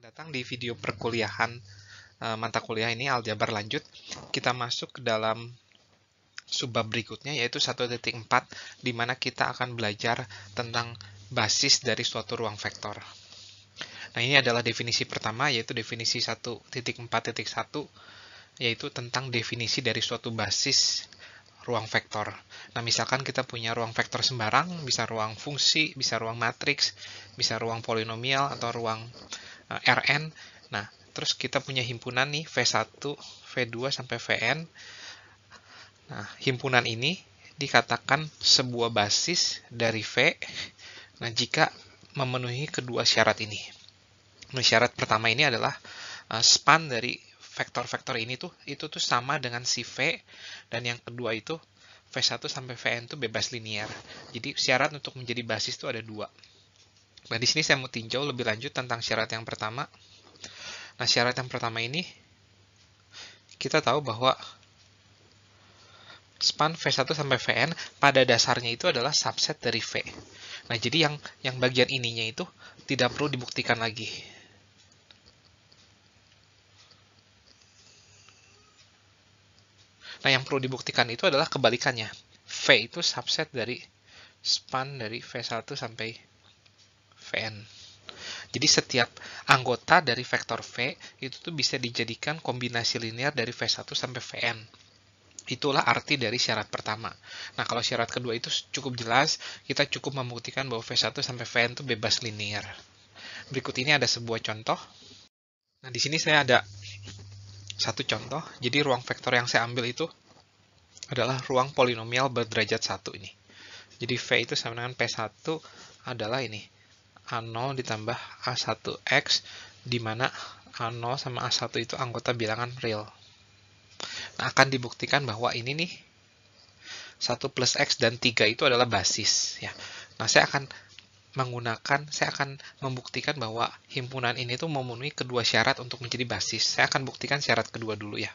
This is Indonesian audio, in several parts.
datang di video perkuliahan mata kuliah ini aljabar lanjut. Kita masuk ke dalam subbab berikutnya yaitu 1.4 di mana kita akan belajar tentang basis dari suatu ruang vektor. Nah, ini adalah definisi pertama yaitu definisi 1.4.1 yaitu tentang definisi dari suatu basis ruang vektor. Nah, misalkan kita punya ruang vektor sembarang, bisa ruang fungsi, bisa ruang matriks, bisa ruang polinomial atau ruang Rn. Nah, terus kita punya himpunan nih V1, V2 sampai Vn. Nah, himpunan ini dikatakan sebuah basis dari V. Nah, jika memenuhi kedua syarat ini. Nah, syarat pertama ini adalah span dari vektor-vektor ini itu sama dengan si V, dan yang kedua itu V1 sampai Vn itu bebas linear. Jadi syarat untuk menjadi basis itu ada dua. Nah, di sini saya mau tinjau lebih lanjut tentang syarat yang pertama. Nah, syarat yang pertama ini kita tahu bahwa span V1 sampai Vn pada dasarnya itu adalah subset dari V. Nah, jadi yang bagian ininya itu tidak perlu dibuktikan lagi. Nah, yang perlu dibuktikan itu adalah kebalikannya. V itu subset dari span dari V1 sampai Vn. Jadi setiap anggota dari vektor V itu tuh bisa dijadikan kombinasi linear dari V1 sampai Vn. Itulah arti dari syarat pertama. Nah, kalau syarat kedua itu cukup jelas, kita cukup membuktikan bahwa V1 sampai Vn itu bebas linear. Berikut ini ada sebuah contoh. Nah, di sini saya ada satu contoh. Jadi ruang vektor yang saya ambil itu adalah ruang polinomial berderajat 1 ini. Jadi V itu sama dengan P1 adalah ini. A0 ditambah A1X, di mana A0 sama A1 itu anggota bilangan real. Nah, akan dibuktikan bahwa ini nih, 1 plus X dan 3 itu adalah basis. Ya. Nah, saya akan membuktikan bahwa himpunan ini tuh memenuhi kedua syarat untuk menjadi basis. Saya akan buktikan syarat kedua dulu ya.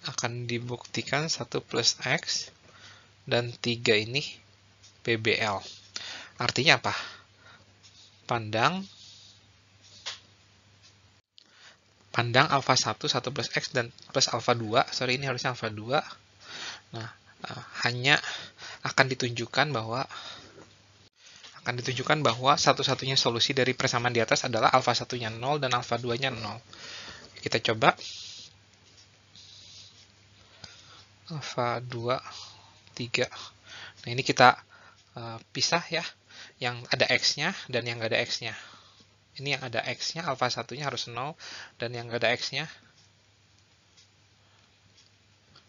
Akan dibuktikan 1 plus X dan 3 ini PBL. Artinya apa? Pandang alpha 1, 1 plus X dan plus alpha 2. Sorry, ini harusnya alpha 2. Nah, hanya akan ditunjukkan bahwa satu-satunya solusi dari persamaan di atas adalah alpha 1-nya 0 dan alpha 2-nya 0. Kita coba. Alpha 2, 3. Nah, ini kita pisah ya. Yang ada X-nya dan yang nggak ada X-nya. Ini yang ada X-nya, alpha 1-nya harus 0, dan yang nggak ada X-nya.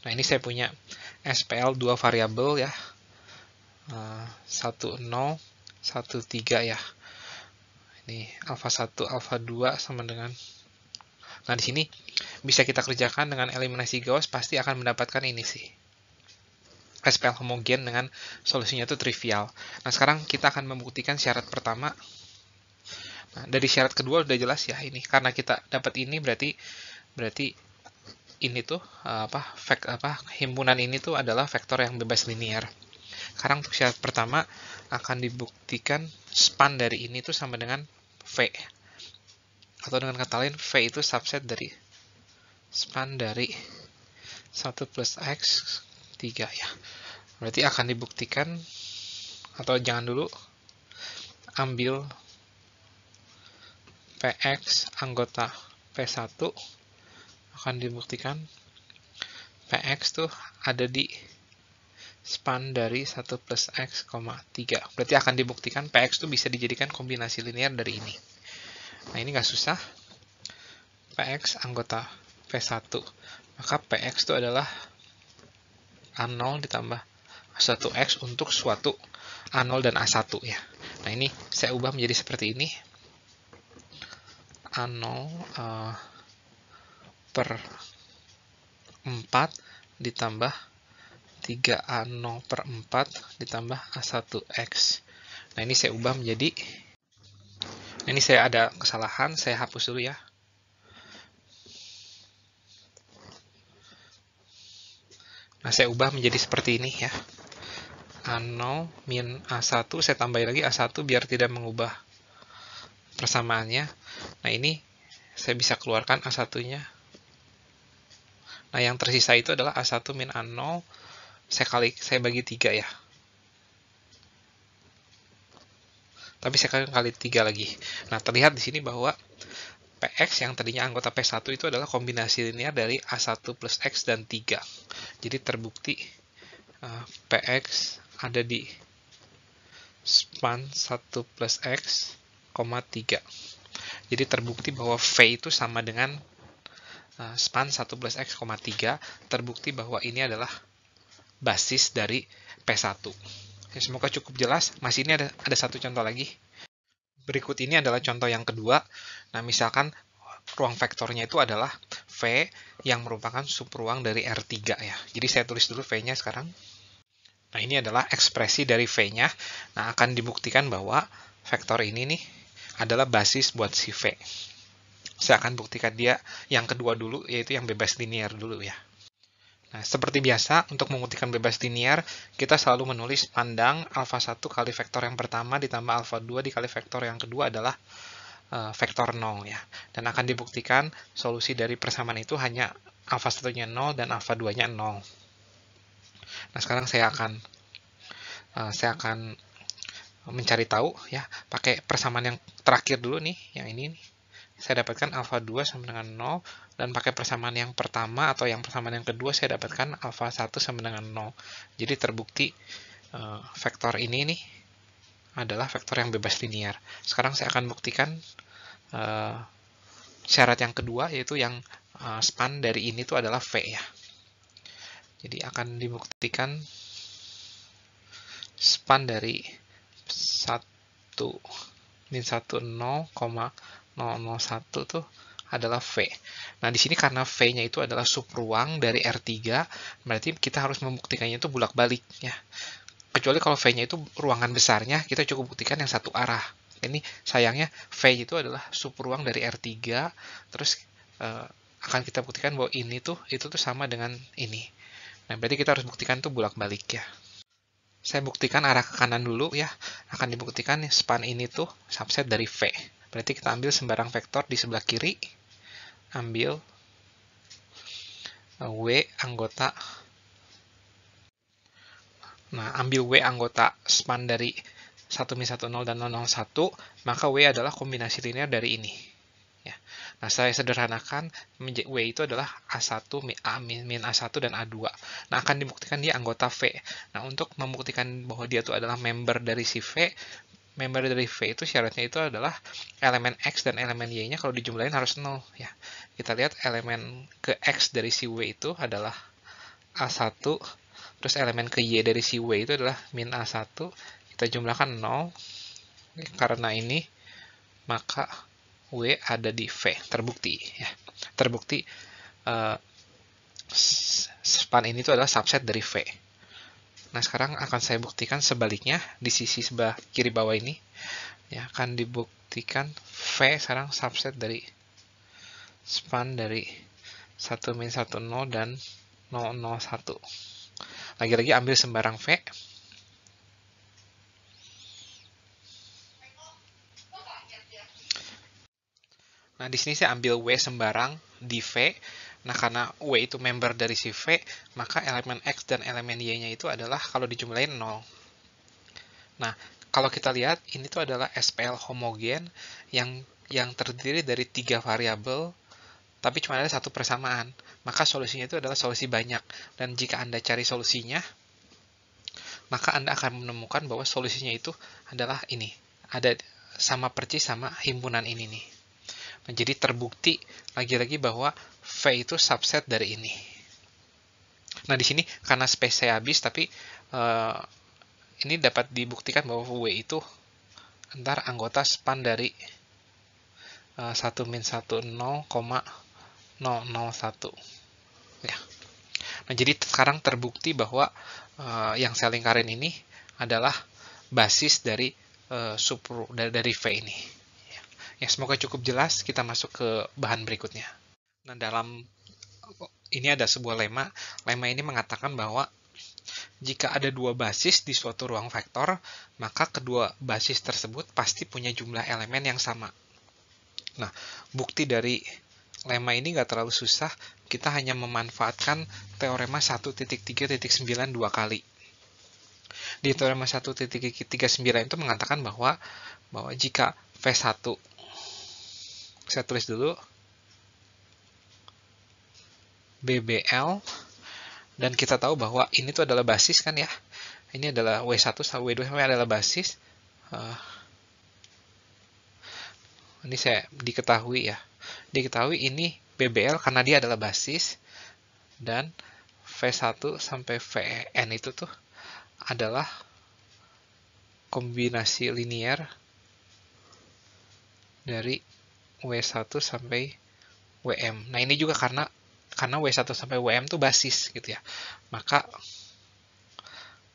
Nah, ini saya punya SPL 2 variabel ya. 1, 0, 1, 3 ya. Ini alpha 1, alpha 2 sama dengan. Nah, di sini bisa kita kerjakan dengan eliminasi Gauss, pasti akan mendapatkan ini sih. SPL homogen dengan solusinya itu trivial. Nah, sekarang kita akan membuktikan syarat pertama. Nah, dari syarat kedua udah jelas ya ini. Karena kita dapat ini berarti ini tuh himpunan ini tuh adalah vektor yang bebas linear. Sekarang untuk syarat pertama akan dibuktikan span dari ini tuh sama dengan V. Atau dengan kata lain, V itu subset dari span dari 1 plus X 3 ya. Berarti akan dibuktikan, atau jangan dulu, ambil PX anggota P1, akan dibuktikan PX tuh ada di span dari 1 plus X, 3. Berarti akan dibuktikan PX tuh bisa dijadikan kombinasi linear dari ini. Nah, ini nggak susah. PX anggota P1. Maka PX itu adalah A0 ditambah A1X untuk suatu A0 dan A1 ya. Nah, ini saya ubah menjadi seperti ini. A0 per 4 ditambah 3A0 per 4 ditambah A1X. Nah, ini saya ubah menjadi. Nah, ini saya ada kesalahan, saya hapus dulu ya. Nah, saya ubah menjadi seperti ini ya. A0 min A1, saya tambahin lagi A1 biar tidak mengubah persamaannya. Nah, ini saya bisa keluarkan A1-nya. Nah, yang tersisa itu adalah A1 min A0, saya bagi 3 ya. Tapi saya kali 3 lagi. Nah, terlihat di sini bahwa Px yang tadinya anggota P1 itu adalah kombinasi linear dari A1 plus X dan 3. Jadi terbukti Px ada di span 1 plus X, 3. Jadi terbukti bahwa V itu sama dengan span 1 plus X, 3. Terbukti bahwa ini adalah basis dari P1. Ya, semoga cukup jelas. Masih ini ada satu contoh lagi. Berikut ini adalah contoh yang kedua. Nah, misalkan ruang vektornya itu adalah V yang merupakan subruang dari R3 ya. Jadi saya tulis dulu V-nya sekarang. Nah, ini adalah ekspresi dari V-nya. Nah, akan dibuktikan bahwa vektor ini nih adalah basis buat si V. Saya akan buktikan dia yang kedua dulu, yaitu yang bebas linear dulu ya. Nah, seperti biasa, untuk membuktikan bebas linear, kita selalu menulis pandang alfa 1 kali vektor yang pertama ditambah alfa 2 dikali vektor yang kedua adalah vektor 0 ya. Dan akan dibuktikan solusi dari persamaan itu hanya alfa 1-nya 0 dan alfa 2-nya 0. Nah, sekarang saya akan mencari tahu ya, pakai persamaan yang terakhir dulu nih, yang ini nih. Saya dapatkan alfa 2 sama dengan 0, dan pakai persamaan yang pertama atau yang persamaan yang kedua saya dapatkan alfa 1 sama dengan 0. Jadi terbukti vektor ini nih adalah vektor yang bebas linear. Sekarang saya akan buktikan syarat yang kedua, yaitu yang span dari ini tuh adalah V ya. Jadi akan dibuktikan span dari 1 min 1 0,001 tuh adalah V. Nah, di sini karena V-nya itu adalah subruang dari R3, berarti kita harus membuktikannya itu bolak-balik ya. Kecuali kalau V-nya itu ruangan besarnya, kita cukup buktikan yang satu arah. Ini sayangnya V itu adalah subruang dari R3, terus akan kita buktikan bahwa ini tuh itu tuh sama dengan ini. Nah, berarti kita harus buktikan tuh bolak-balik ya. Saya buktikan arah ke kanan dulu ya. Akan dibuktikan span ini tuh subset dari V. Berarti kita ambil sembarang vektor di sebelah kiri. Ambil W anggota. Nah, ambil W anggota span dari 1 min 1 0 dan 0 0 1, maka W adalah kombinasi linear dari ini. Ya. Nah, saya sederhanakan, W itu adalah A1, min A1 dan A2. Nah, akan dibuktikan dia anggota V. Nah, untuk membuktikan bahwa dia itu adalah member dari si V, member dari V itu syaratnya itu adalah elemen X dan elemen Y-nya kalau dijumlahin harus 0 ya. Kita lihat elemen ke X dari si W itu adalah A1, terus elemen ke Y dari si W itu adalah min A1, kita jumlahkan 0, karena ini maka W ada di V, terbukti ya. Terbukti span ini itu adalah subset dari V. Nah, sekarang akan saya buktikan sebaliknya di sisi sebelah kiri bawah ini. Ya, akan dibuktikan V sekarang subset dari span dari 1 min 1 0 dan 0 0 1. Lagi-lagi ambil sembarang V. Nah, di sini saya ambil W sembarang di V. Nah, karena W itu member dari si V, maka elemen X dan elemen Y-nya itu adalah kalau dijumlahin 0. Nah, kalau kita lihat, ini tuh adalah SPL homogen yang terdiri dari 3 variabel, tapi cuma ada satu persamaan. Maka solusinya itu adalah solusi banyak. Dan jika Anda cari solusinya, maka Anda akan menemukan bahwa solusinya itu adalah ini. Ada sama persis sama himpunan ini nih. Nah, jadi terbukti lagi-lagi bahwa V itu subset dari ini. Nah, di sini karena space saya habis, tapi ini dapat dibuktikan bahwa W itu antar anggota span dari 1 min 1 0,001 ya. Nah, jadi sekarang terbukti bahwa yang saya lingkarin ini adalah basis dari dari V ini. Ya, semoga cukup jelas. Kita masuk ke bahan berikutnya. Nah, dalam ini ada sebuah lema. Lema ini mengatakan bahwa jika ada dua basis di suatu ruang vektor, maka kedua basis tersebut pasti punya jumlah elemen yang sama. Nah, bukti dari lemma ini nggak terlalu susah, kita hanya memanfaatkan teorema 1.3.9 dua kali. Di teorema 1.39 itu mengatakan bahwa jika V1, saya tulis dulu, BBL, dan kita tahu bahwa ini tuh adalah basis kan ya, ini adalah W1 sampai W2 sampai adalah basis, ini saya diketahui ini BBL karena dia adalah basis, dan V1 sampai Vn itu tuh adalah kombinasi linear dari W1 sampai Wm. Nah, ini juga karena W1 sampai Wm itu basis gitu ya. Maka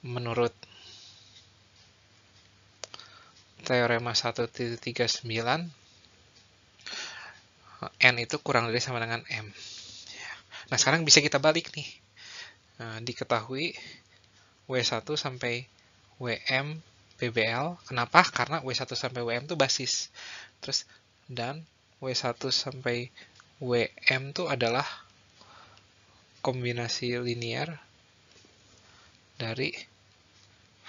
menurut teorema 1.39, N itu kurang dari sama dengan M. Nah, sekarang bisa kita balik nih. Nah, diketahui W1 sampai Wm BBL. Kenapa? Karena W1 sampai Wm itu basis. Terus, dan W1 sampai Wm itu adalah kombinasi linear dari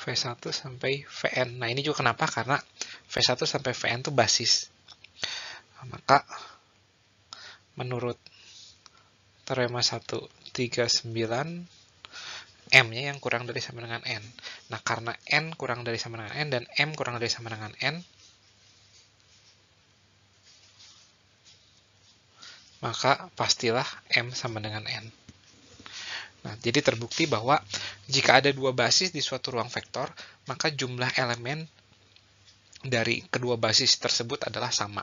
V1 sampai Vn. Nah, ini juga kenapa? Karena V1 sampai Vn itu basis. Maka menurut teorema 139, M-nya yang kurang dari sama dengan N. Nah, karena N kurang dari sama dengan N dan M kurang dari sama dengan N, maka pastilah M sama dengan N. Nah, jadi terbukti bahwa jika ada dua basis di suatu ruang vektor, maka jumlah elemen dari kedua basis tersebut adalah sama.